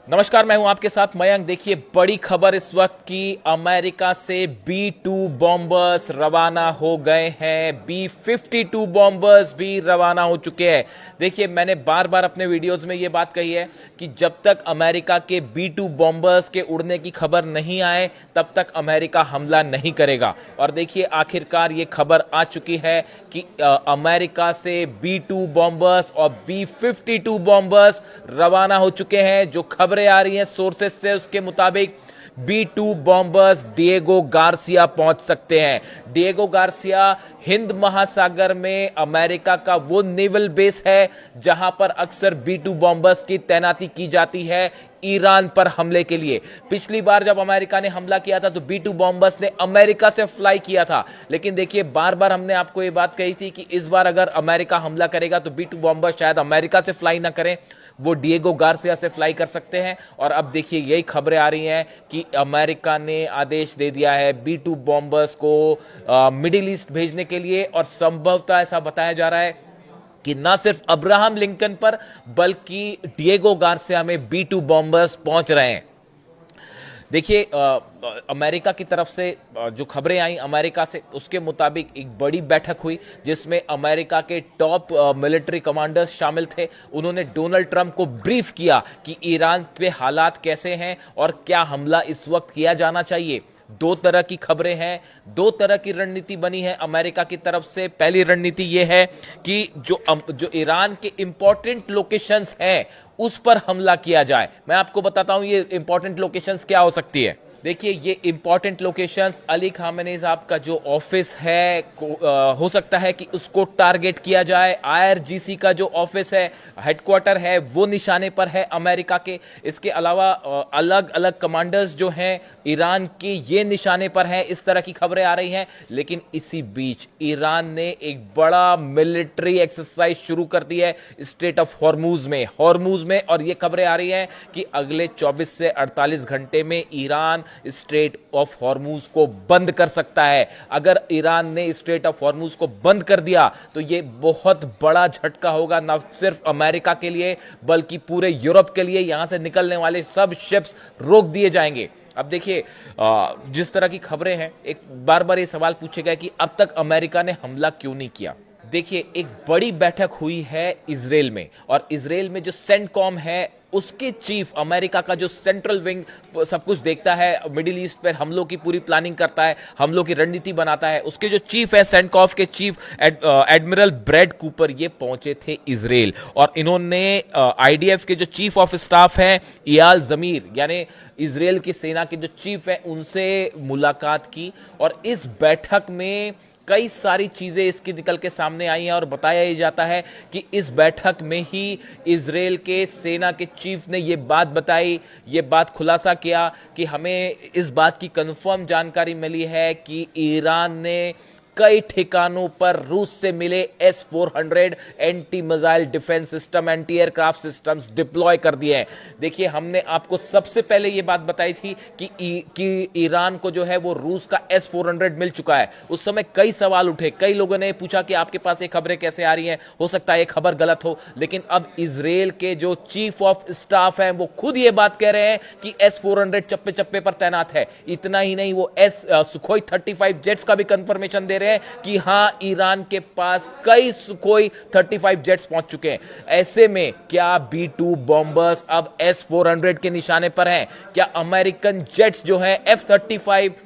नमस्कार, मैं हूं आपके साथ मयंक। देखिए, बड़ी खबर इस वक्त की, अमेरिका से B-2 बॉम्बर्स रवाना हो गए हैं। B-52 बॉम्बर्स भी रवाना हो चुके हैं। देखिए, मैंने बार बार अपने वीडियोस में यह बात कही है कि जब तक अमेरिका के B-2 बॉम्बर्स के उड़ने की खबर नहीं आए तब तक अमेरिका हमला नहीं करेगा। और देखिए, आखिरकार ये खबर आ चुकी है कि अमेरिका से B-2 बॉम्बर्स और B-52 बॉम्बर्स रवाना हो चुके हैं। जो खबरें आ रही हैं सोर्सेस से, उसके मुताबिक B-2 बॉम्बर्स डिएगो गार्सिया पहुंच सकते हैं। डिएगो गार्सिया हिंद महासागर में अमेरिका का वो नेवल बेस है जहां पर अक्सर B-2 बॉम्बर्स की तैनाती की जाती है ईरान पर हमले के लिए। पिछली बार जब अमेरिका ने हमला किया था तो B-2 बॉम्बर्स ने अमेरिका से फ्लाई किया था, लेकिन देखिए, बार बार हमने आपको यह बात कही थी कि इस बार अगर अमेरिका हमला करेगा तो B-2 बॉम्बर्स शायद अमेरिका से फ्लाई ना करें, वो डिएगो गार्सिया से फ्लाई कर सकते हैं। और अब देखिए, यही खबरें आ रही हैं कि अमेरिका ने आदेश दे दिया है B-2 बॉम्बर्स को मिडिल ईस्ट भेजने के लिए। और संभवतः ऐसा बताया जा रहा है कि ना सिर्फ अब्राहम लिंकन पर बल्कि डिएगो गार्सिया में B-2 बॉम्बर्स पहुंच रहे हैं। देखिए, अमेरिका की तरफ से जो खबरें आई अमेरिका से, उसके मुताबिक एक बड़ी बैठक हुई जिसमें अमेरिका के टॉप मिलिट्री कमांडर्स शामिल थे। उन्होंने डोनाल्ड ट्रंप को ब्रीफ किया कि ईरान पे हालात कैसे हैं और क्या हमला इस वक्त किया जाना चाहिए। दो तरह की खबरें हैं, दो तरह की रणनीति बनी है अमेरिका की तरफ से। पहली रणनीति यह है कि जो ईरान के इंपॉर्टेंट लोकेशंस हैं उस पर हमला किया जाए। मैं आपको बताता हूं ये इंपॉर्टेंट लोकेशंस क्या हो सकती है। देखिए, ये इंपॉर्टेंट लोकेशंस, अली खामेनी साहब का जो ऑफिस है हो सकता है कि उसको टारगेट किया जाए। IRGC का जो ऑफिस है, हेडक्वार्टर है, वो निशाने पर है अमेरिका के। इसके अलावा अलग अलग कमांडर्स जो हैं ईरान के, ये निशाने पर हैं। इस तरह की खबरें आ रही हैं। लेकिन इसी बीच ईरान ने एक बड़ा मिलिट्री एक्सरसाइज शुरू कर दी है स्ट्रेट ऑफ हॉर्मूज में। और ये खबरें आ रही हैं कि अगले 24 से 48 घंटे में ईरान स्ट्रेट ऑफ हॉर्मूज को बंद कर सकता है। अगर ईरान ने स्ट्रेट ऑफ हॉर्मूज को बंद कर दिया तो यह बहुत बड़ा झटका होगा, न सिर्फ अमेरिका के लिए बल्कि पूरे यूरोप के लिए। यहां से निकलने वाले सब शिप्स रोक दिए जाएंगे। अब देखिए, जिस तरह की खबरें हैं, एक बार बार ये सवाल पूछेगा कि अब तक अमेरिका ने हमला क्यों नहीं किया। देखिए, एक बड़ी बैठक हुई है इजराइल में, और इजराइल में जो सेंटकॉम है उसके चीफ, अमेरिका का जो सेंट्रल विंग सब कुछ देखता है, मिडिल ईस्ट पर हमलों की पूरी प्लानिंग करता है, हमलों की रणनीति बनाता है, उसके जो चीफ है, सेंटकॉम के चीफ एडमिरल ब्रैड कूपर, ये पहुंचे थे इजराइल। और इन्होंने IDF के जो चीफ ऑफ स्टाफ हैं इयाल जमीर, यानी इजराइल की सेना के जो चीफ हैं, उनसे मुलाकात की। और इस बैठक में कई सारी चीजें इसकी निकल के सामने आई हैं और बताया ही जाता है कि इस बैठक में ही इजराइल के सेना के चीफ ने यह बात बताई, यह बात खुलासा किया कि हमें इस बात की कंफर्म जानकारी मिली है कि ईरान ने कई ठिकानों पर रूस से मिले S-400 anti missile defence system, anti aircraft systems deploy कर दिए हैं। देखिए, हमने आपको सबसे पहले यह बात बताई थी कि ईरान को जो है वो रूस का S-400 मिल चुका है। उस समय कई सवाल उठे, कई लोगों ने पूछा कि आपके पास ये खबरें कैसे आ रही हैं, हो सकता है ये खबर गलत हो। लेकिन अब इजराइल के जो चीफ ऑफ स्टाफ हैं वो खुद ये बात कह रहे हैं कि S-400 चप्पे चप्पे पर तैनात है। इतना ही नहीं, वो सुखोई 35 जेट्स का भी कंफर्मेशन दे रहे हैं कि हां, ईरान के पास कई सुखोई 35 जेट्स पहुंच चुके हैं। ऐसे में क्या B-2 बॉम्बर्स अब S-400 के निशाने पर हैं? क्या अमेरिकन जेट्स जो हैं F-35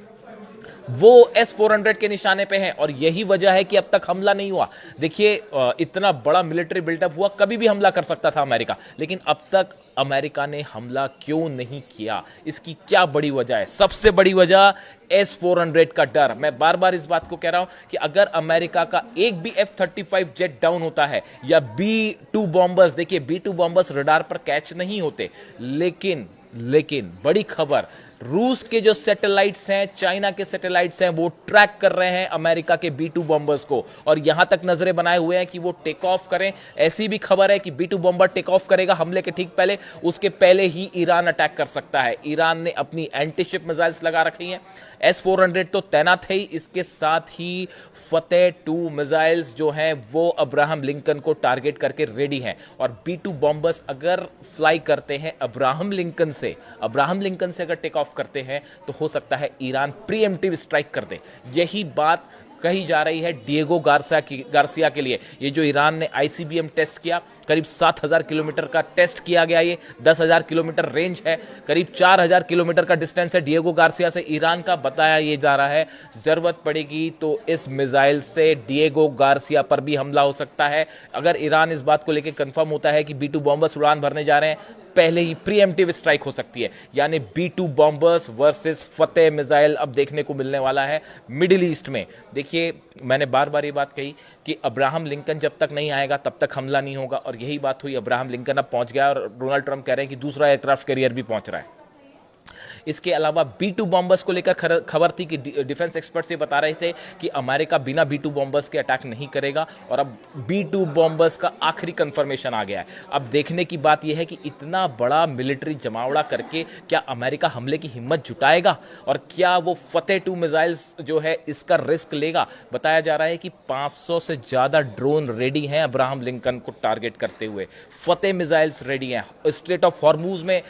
वो S-400 के निशाने पे हैं? और यही वजह है कि अब तक हमला नहीं हुआ। देखिए, इतना बड़ा मिलिट्री बिल्डअप हुआ, कभी भी हमला कर सकता था अमेरिका, लेकिन अब तक अमेरिका ने हमला क्यों नहीं किया? इसकी क्या बड़ी वजह है? सबसे बड़ी वजह S-400 का डर। मैं बार बार इस बात को कह रहा हूं कि अगर अमेरिका का एक भी F-35 जेट डाउन होता है या B-2 बॉम्बर्स, देखिए B-2 बॉम्बर्स रडार पर कैच नहीं होते, लेकिन बड़ी खबर, रूस के जो सैटेलाइट्स हैं, चाइना के सैटेलाइट्स हैं, वो ट्रैक कर रहे हैं अमेरिका के B-2 बॉम्बर्स को और यहां तक नजरें बनाए हुए हैं कि वो टेक ऑफ करें। ऐसी भी खबर है कि B-2 बॉम्बर टेक ऑफ करेगा हमले के ठीक पहले, उसके पहले ही ईरान अटैक कर सकता है। ईरान ने अपनी एंटीशिप मिसाइल्स लगा रखी हैं, S-400 तो तैनात है ही, इसके साथ ही फतेह 2 मिसाइल्स जो हैं वो अब्राहम लिंकन को टारगेट करके रेडी हैं। और B-2 बॉम्बर्स अगर फ्लाई करते हैं अब्राहम लिंकन से अगर टेक ऑफ करते हैं तो हो सकता है ईरान प्रीएम्प्टिव स्ट्राइक कर दे। यही बात कही जा रही है डिएगो गार्सिया के लिए। ये जो ईरान ने ICBM टेस्ट किया, करीब 7,000 किलोमीटर का टेस्ट किया गया, ये 10,000 किलोमीटर रेंज है, करीब 4,000 किलोमीटर का डिस्टेंस है डिएगो गार्सिया से ईरान का। बताया ये जा रहा है जरूरत पड़ेगी तो इस मिसाइल से डिएगो गार्सिया पर भी हमला हो सकता है। अगर ईरान इस बात को लेकर कंफर्म होता है कि B-2 बॉम्बर्स उड़ान भरने जा रहे हैं, पहले ही प्रीएम्प्टिव स्ट्राइक हो सकती है। यानी B-2 बॉम्बर्स वर्सेस फतेह मिसाइल अब देखने को मिलने वाला है मिडिल ईस्ट में। देखिए, मैंने बार बार ये बात कही कि अब्राहम लिंकन जब तक नहीं आएगा तब तक हमला नहीं होगा, और यही बात हुई। अब्राहम लिंकन अब पहुंच गया और डोनाल्ड ट्रंप कह रहे हैं कि दूसरा एयरक्राफ्ट कैरियर भी पहुंच रहा है। इसके अलावा B-2 बॉम्बर्स को लेकर खबर थी कि डिफेंस एक्सपर्ट्स ये बता रहे थे कि अमेरिका बिना B-2 बॉम्बर्स के अटैक नहीं करेगा, और अब B-2 बॉम्बर्स का आखिरी कंफर्मेशन आ गया है। अब देखने की बात यह है कि इतना बड़ा मिलिट्री जमावड़ा करके क्या अमेरिका हमले की हिम्मत जुटाएगा, और क्या वो फतेह 2 मिसाइल्स जो है इसका रिस्क लेगा। बताया जा रहा है कि 500 से ज्यादा ड्रोन रेडी हैं अब्राहम लिंकन को टारगेट करते हुए, फतेह मिसाइल्स रेडी हैं। स्ट्रेट ऑफ हॉर्मूज में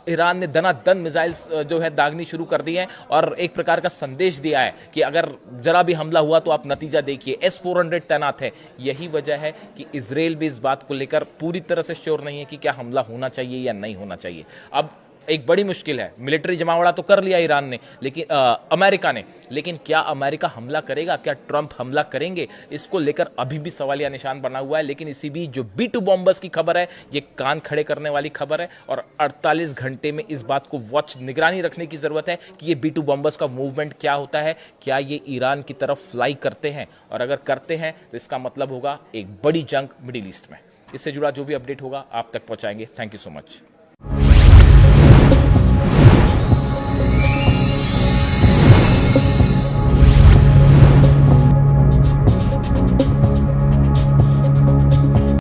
ईरान ने दनादन मिसाइल्स जो है दागनी शुरू कर दी है, और एक प्रकार का संदेश दिया है कि अगर जरा भी हमला हुआ तो आप नतीजा देखिए। S-400 तैनात है। यही वजह है कि इजराइल भी इस बात को लेकर पूरी तरह से श्योर नहीं है कि क्या हमला होना चाहिए या नहीं होना चाहिए। अब एक बड़ी मुश्किल है, मिलिट्री जमावड़ा तो कर लिया ईरान ने, लेकिन अमेरिका ने, लेकिन क्या अमेरिका हमला करेगा, क्या ट्रंप हमला करेंगे, इसको लेकर अभी भी सवालिया निशान बना हुआ है। लेकिन इसी बीच जो B-2 बॉम्बर्स की खबर है, ये कान खड़े करने वाली खबर है, और 48 घंटे में इस बात को निगरानी रखने की जरूरत है कि ये B-2 बॉम्बर्स का मूवमेंट क्या होता है, क्या ये ईरान की तरफ फ्लाई करते हैं, और अगर करते हैं तो इसका मतलब होगा एक बड़ी जंग मिडिल ईस्ट में। इससे जुड़ा जो भी अपडेट होगा आप तक पहुंचाएंगे। Thank you so much.